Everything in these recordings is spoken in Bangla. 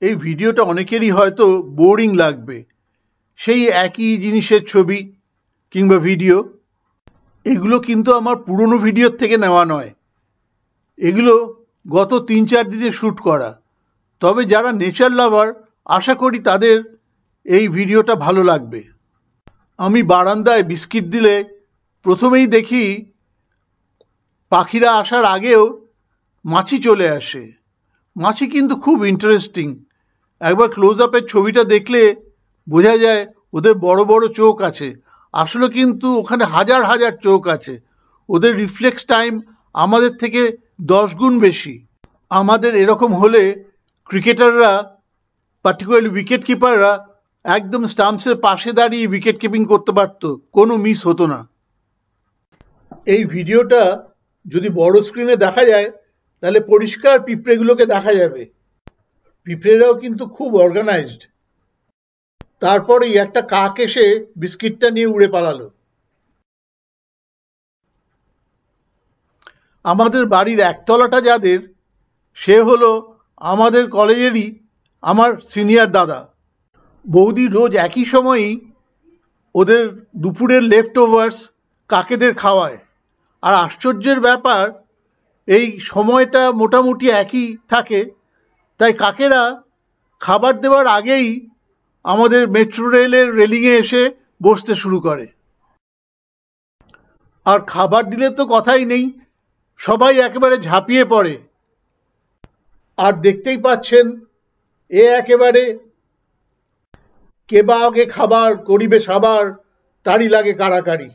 এই ভিডিওটা অনেকেরই হয়তো বোরিং লাগবে, সেই একই জিনিসের ছবি কিংবা ভিডিও। এগুলো কিন্তু আমার পুরনো ভিডিওর থেকে নেওয়া নয়, এগুলো গত 3-4 দিনে শ্যুট করা। তবে যারা নেচার লাভার, আশা করি তাদের এই ভিডিওটা ভালো লাগবে। আমি বারান্দায় বিস্কিট দিলে প্রথমেই দেখি পাখিরা আসার আগেও মাছি চলে আসে। মাছি কিন্তু খুব ইন্টারেস্টিং। একবার ক্লোজ আপের ছবিটা দেখলে বোঝা যায় ওদের বড় বড় চোখ আছে, আসলে কিন্তু ওখানে হাজার হাজার চোখ আছে। ওদের রিফ্লেক্স টাইম আমাদের থেকে 10 গুণ বেশি। আমাদের এরকম হলে ক্রিকেটাররা, পার্টিকুলারলি উইকেট কিপাররা, একদম স্টাম্পসের পাশে দাঁড়িয়ে উইকেট কিপিং করতে পারত, কোনো মিস হতো না। এই ভিডিওটা যদি বড় স্ক্রিনে দেখা যায় তাহলে পরিষ্কার পিঁপড়েগুলোকে দেখা যাবে। পিঁপড়েরাও কিন্তু খুব অর্গানাইজড। তারপরেই একটা কাক এসে বিস্কিটটা নিয়ে উড়ে পালালো। আমাদের বাড়ির একতলাটা যাদের, সে হলো আমাদের কলেজেরই আমার সিনিয়র দাদা। বৌদি রোজ একই সময়েই ওদের দুপুরের লেফট ওভার্স কাকেদের খাওয়ায়। আর আশ্চর্যের ব্যাপার, এই সময়টা মোটামুটি একই থাকে, তাই কাকেরা খাবার দেওয়ার আগেই আমাদের মেট্রো রেলের রেলিংয়ে এসে বসতে শুরু করে। আর খাবার দিলে তো কথাই নেই, সবাই একেবারে ঝাঁপিয়ে পড়ে। আর দেখতেই পাচ্ছেন, এ একেবারে কেবা আগে খাবার করিবে সাবার, তারই লাগে কাড়াকাড়ি।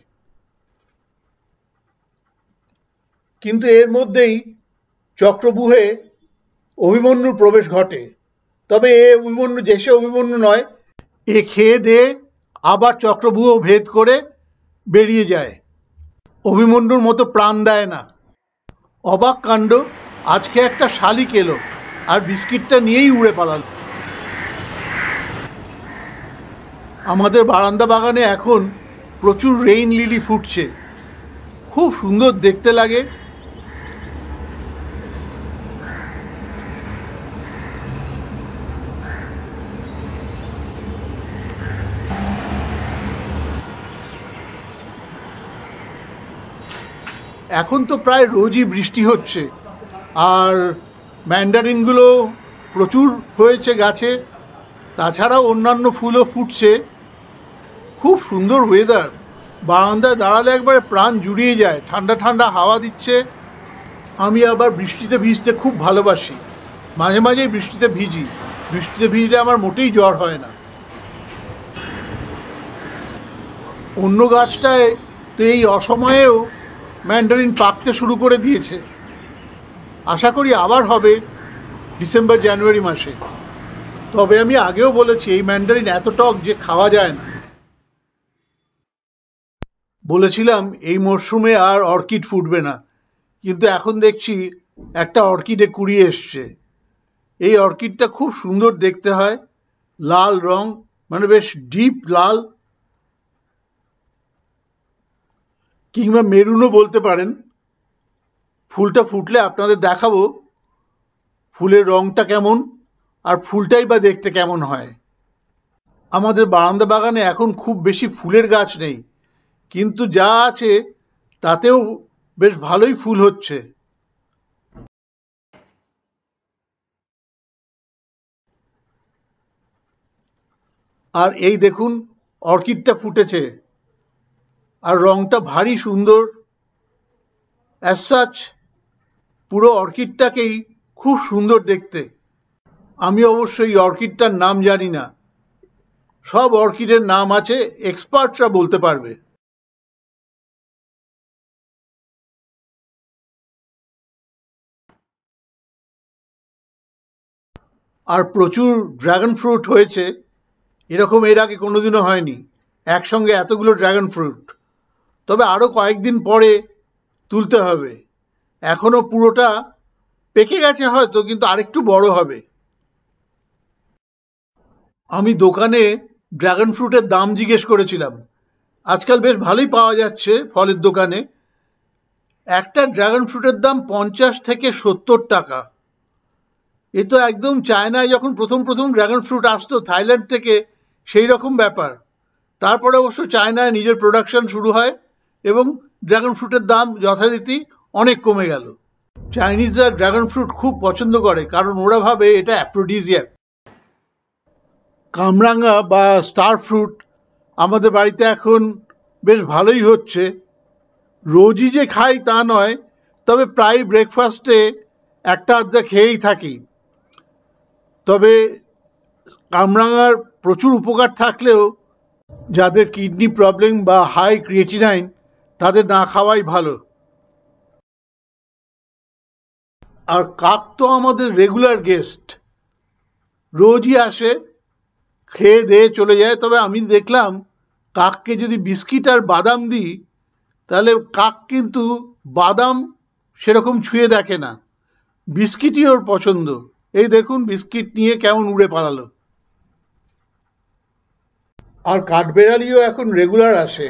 কিন্তু এর মধ্যেই চক্রবুহে অভিমন্যুর প্রবেশ ঘটে। তবে এ অভিমন্যু যে সে অভিমন্যু নয়, এ খেয়ে দিয়ে আবার চক্রবুহ ভেদ করে বেরিয়ে যায়। অভিমন্যুর মতো প্রাণ দেয় না। অবাক কাণ্ড, আজকে একটা শালিক এলো আর বিস্কিটটা নিয়েই উড়ে পালাল। আমাদের বারান্দা বাগানে এখন প্রচুর রেইন লিলি ফুটছে, খুব সুন্দর দেখতে লাগে। এখন তো প্রায় রোজই বৃষ্টি হচ্ছে, আর ম্যান্ডারিনগুলো প্রচুর হয়েছে গাছে, তাছাড়াও অন্যান্য ফুলও ফুটছে। খুব সুন্দর ওয়েদার, বারান্দায় দাঁড়ালে একবারে প্রাণ জুড়িয়ে যায়, ঠান্ডা ঠান্ডা হাওয়া দিচ্ছে। আমি আবার বৃষ্টিতে ভিজতে খুব ভালোবাসি, মাঝে মাঝেই বৃষ্টিতে ভিজি। বৃষ্টিতে ভিজলে আমার মোটেই জ্বর হয় না। অন্য গাছটায় তো এই অসময়েও ম্যান্ডারিন পাকতে শুরু করে দিয়েছে। আশা করি আবার হবে ডিসেম্বর জানুয়ারি মাসে। তবে আমি আগেও বলেছি, এই ম্যান্ডারিন এত টক যে খাওয়া যায় না। বলেছিলাম এই মরশুমে আর অর্কিড ফুটবে না, কিন্তু এখন দেখছি একটা অর্কিডে কুড়ি এসছে। এই অর্কিডটা খুব সুন্দর দেখতে হয়, লাল রং, মানে বেশ ডিপ লাল, কিংবা মেরুনও বলতে পারেন। ফুলটা ফুটলে আপনাদের দেখাবো ফুলের রংটা কেমন আর ফুলটাই বা দেখতে কেমন হয়। আমাদের বারান্দা বাগানে এখন খুব বেশি ফুলের গাছ নেই, কিন্তু যা আছে তাতেও বেশ ভালোই ফুল হচ্ছে। আর এই দেখুন, অর্কিডটা ফুটেছে আর রংটা ভারী সুন্দর। অ্যাজ সাচ পুরো অর্কিডটাকেই খুব সুন্দর দেখতে। আমি অবশ্যই অর্কিডটার নাম জানি না, সব অর্কিডের নাম আছে, এক্সপার্টরা বলতে পারবে। আর প্রচুর ড্রাগন ফ্রুট হয়েছে, এরকম এর আগে কোনোদিনও হয়নি, একসঙ্গে এতগুলো ড্রাগন ফ্রুট। তবে আরও কয়েকদিন পরে তুলতে হবে, এখনো পুরোটা পেকে গেছে হয়তো, কিন্তু আরেকটু বড় হবে। আমি দোকানে ড্রাগন ফ্রুটের দাম জিজ্ঞেস করেছিলাম, আজকাল বেশ ভালোই পাওয়া যাচ্ছে ফলের দোকানে। একটা ড্রাগন ফ্রুটের দাম 50 থেকে 70 টাকা। এ তো একদম চায়নায় যখন প্রথম প্রথম ড্রাগন ফ্রুট আসতো থাইল্যান্ড থেকে, সেই রকম ব্যাপার। তারপরে অবশ্য চায়নায় নিজের প্রোডাকশন শুরু হয় এবং ড্রাগন ফ্রুটের দাম যথারীতি অনেক কমে গেল। চাইনিজরা ড্রাগন ফ্রুট খুব পছন্দ করে, কারণ ওরা ভাবে এটা অ্যাফ্রোডিজিয়াক। কামরাঙা বা স্টার ফ্রুট আমাদের বাড়িতে এখন বেশ ভালোই হচ্ছে। রোজই যে খাই তা নয়, তবে প্রায় ব্রেকফাস্টে একটা আধটা খেয়েই থাকি। তবে কামরাঙার প্রচুর উপকার থাকলেও যাদের কিডনি প্রবলেম বা হাই ক্রিয়েটিনাইন, তাদের না খাওয়াই ভালো। আর কাক তো আমাদের রেগুলার গেস্ট, রোজই আসে, খেয়ে দিয়ে চলে যায়। তবে আমি দেখলাম কাককে যদি বিস্কিট আর বাদাম দিই, তাহলে কাক কিন্তু বাদাম সেরকম ছুঁয়ে দেখে না, বিস্কিটই ওর পছন্দ। এই দেখুন বিস্কিট নিয়ে কেমন উড়ে পালালো। আর কাঠবেড়ালিও এখন রেগুলার আসে।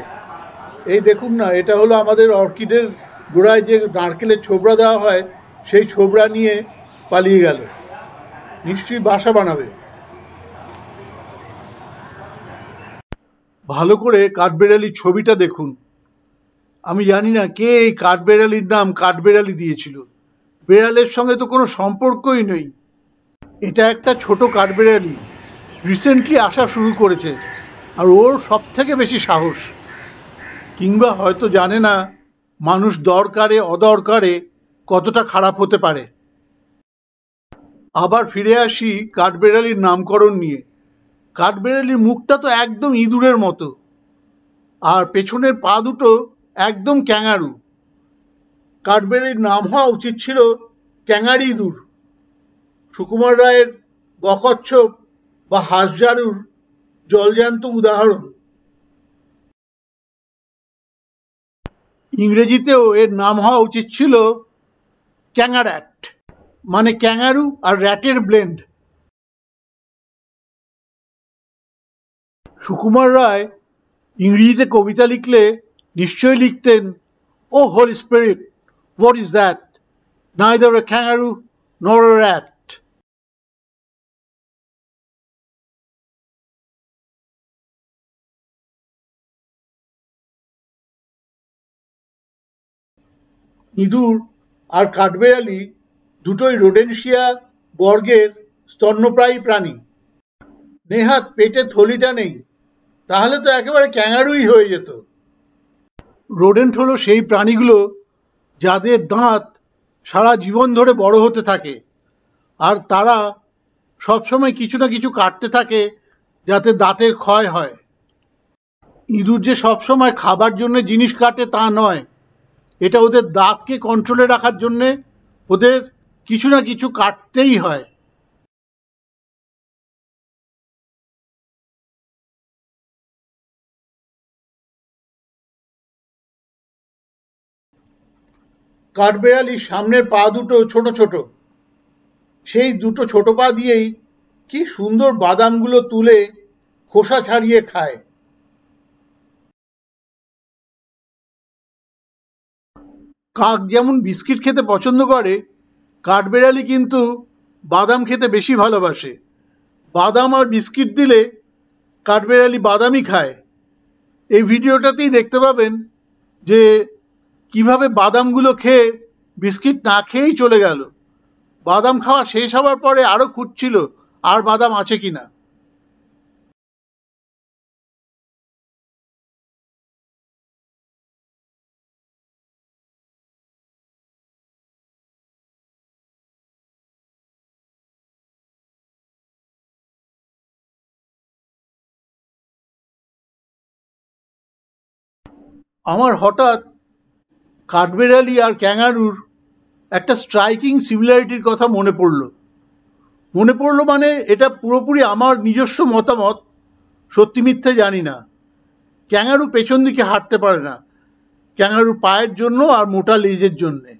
এই দেখুন না, এটা হলো আমাদের অর্কিডের গোড়ায় যে নারকেলের ছোবড়া দেওয়া হয়, সেই ছোবড়া নিয়ে পালিয়ে গেল, নিশ্চয়ই বাসা বানাবে। ভালো করে কাঠবেড়ালির ছবিটা দেখুন। আমি জানি না কে এই কাঠবেড়ালির নাম কাঠবেড়ালি দিয়েছিল, বেড়ালের সঙ্গে তো কোনো সম্পর্কই নেই। এটা একটা ছোট কাঠবেড়ালি, রিসেন্টলি আসা শুরু করেছে, আর ওর সব থেকে বেশি সাহস। কিংবা হয়তো জানে না মানুষ দরকারে অদরকারে কতটা খারাপ হতে পারে। আবার ফিরে আসি কাঠবেড়ালির নামকরণ নিয়ে। কাঠবেড়ালির মুখটা তো একদম ইঁদুরের মতো, আর পেছনের পা দুটো একদম ক্যাঙারু। কাঠবেড়ালির নাম হওয়া উচিত ছিল ক্যাঙারি ইঁদুর। সুকুমার রায়ের বকচ্ছপ বা হাঁসঝাড়ুর জলজ্যান্ত উদাহরণ। ইংরেজিতেও এর নাম হওয়া উচিত ছিল ক্যাঙার্যাট, মানে ক্যাঙারু আর র্যাটের ব্লেন্ড। সুকুমার রায় ইংরেজিতে কবিতা লিখলে নিশ্চয়ই লিখতেন, oh holy spirit, what is that, neither a kangaroo nor a rat. ইঁদুর আর কাঠবেড়ালি দুটোই রোডেনশিয়া বর্গের স্তন্যপ্রায়ী প্রাণী। নেহাত পেটে থলিটা নেই, তাহলে তো একেবারে ক্যাঙারুই হয়ে যেত। রোডেন্ট হলো সেই প্রাণীগুলো যাদের দাঁত সারা জীবন ধরে বড় হতে থাকে, আর তারা সবসময় কিছু না কিছু কাটতে থাকে যাতে দাঁতের ক্ষয় হয়। ইঁদুর যে সবসময় খাবার জন্য জিনিস কাটে তা নয়, এটা ওদের দাঁতকে কন্ট্রোলে রাখার জন্যে ওদের কিছু না কিছু কাটতেই হয়। কাঠবেড়ালির সামনের পা দুটো ছোট ছোট, সেই দুটো ছোট পা দিয়েই কি সুন্দর বাদামগুলো তুলে খোসা ছাড়িয়ে খায়। কাক যেমন বিস্কিট খেতে পছন্দ করে, কাঠবেড়ালি কিন্তু বাদাম খেতে বেশি ভালোবাসে। বাদাম আর বিস্কিট দিলে কাঠবেড়ালি বাদামই খায়। এই ভিডিওটাতেই দেখতে পাবেন যে কিভাবে বাদামগুলো খেয়ে বিস্কিট না খেয়েই চলে গেল। বাদাম খাওয়া শেষ হওয়ার পরে আরো খুঁজছিল আর বাদাম আছে কিনা। আমার হঠাৎ কাঠবেড়ালি আর ক্যাঙারুর একটা স্ট্রাইকিং সিমিলারিটির কথা মনে পড়লো মানে এটা পুরোপুরি আমার নিজস্ব মতামত, সত্যি মিথ্যে জানি না। ক্যাঙারু পেছন দিকে হাঁটতে পারে না, ক্যাঙারু পায়ের জন্য আর মোটা লেজের জন্যে।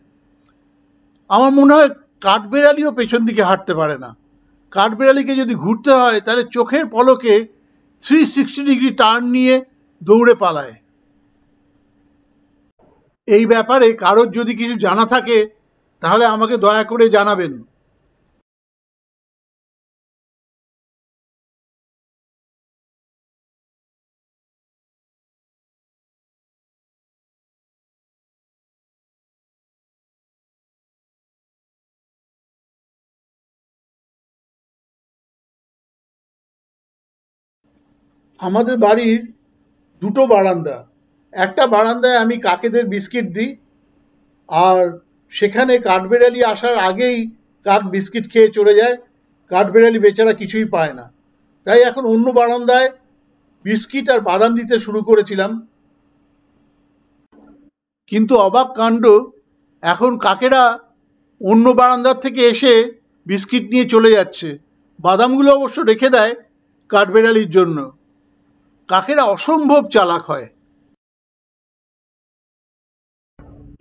আমার মনে হয় কাঠবেড়ালিও পেছন দিকে হাঁটতে পারে না। কাঠবেড়ালিকে যদি ঘুরতে হয় তাহলে চোখের পলকে 360 ডিগ্রি টার্ন নিয়ে দৌড়ে পালায়। এই ব্যাপারে কারোর যদি কিছু জানা থাকে তাহলে আমাকে দয়া করে জানাবেন। আমাদের বাড়ির দুটো বারান্দা, একটা বারান্দায় আমি কাকেদের বিস্কিট দিই, আর সেখানে কাঠবেড়ালি আসার আগেই কাক বিস্কিট খেয়ে চলে যায়, কাঠবেড়ালি বেচারা কিছুই পায় না। তাই এখন অন্য বারান্দায় বিস্কিট আর বাদাম দিতে শুরু করেছিলাম, কিন্তু অবাক কাণ্ড, এখন কাকেরা অন্য বারান্দার থেকে এসে বিস্কিট নিয়ে চলে যাচ্ছে। বাদামগুলো অবশ্য রেখে দেয় কাঠবেড়ালির জন্য। কাকেরা অসম্ভব চালাক হয়।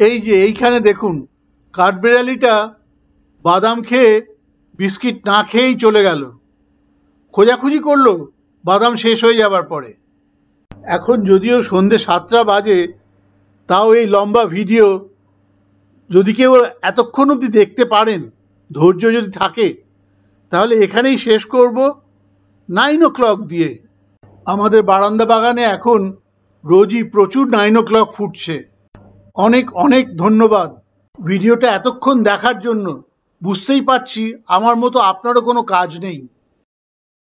এই যে এইখানে দেখুন, কাঠবেড়ালিটা বাদাম খেয়ে বিস্কিট না খেয়েই চলে গেল। খোঁজাখুঁজি করলো বাদাম শেষ হয়ে যাবার পরে। এখন যদিও সন্ধে 7টা বাজে, তাও এই লম্বা ভিডিও যদি কেউ এতক্ষণ অবধি দেখতে পারেন, ধৈর্য যদি থাকে, তাহলে এখানেই শেষ করব 9 o'clock দিয়ে। আমাদের বারান্দা বাগানে এখন রোজই প্রচুর 9 o'clock ফুটছে। অনেক অনেক ধন্যবাদ ভিডিওটা এতক্ষণ দেখার জন্য। বুঝতেই পারছি আমার মতো আপনারও কোনো কাজ নেই।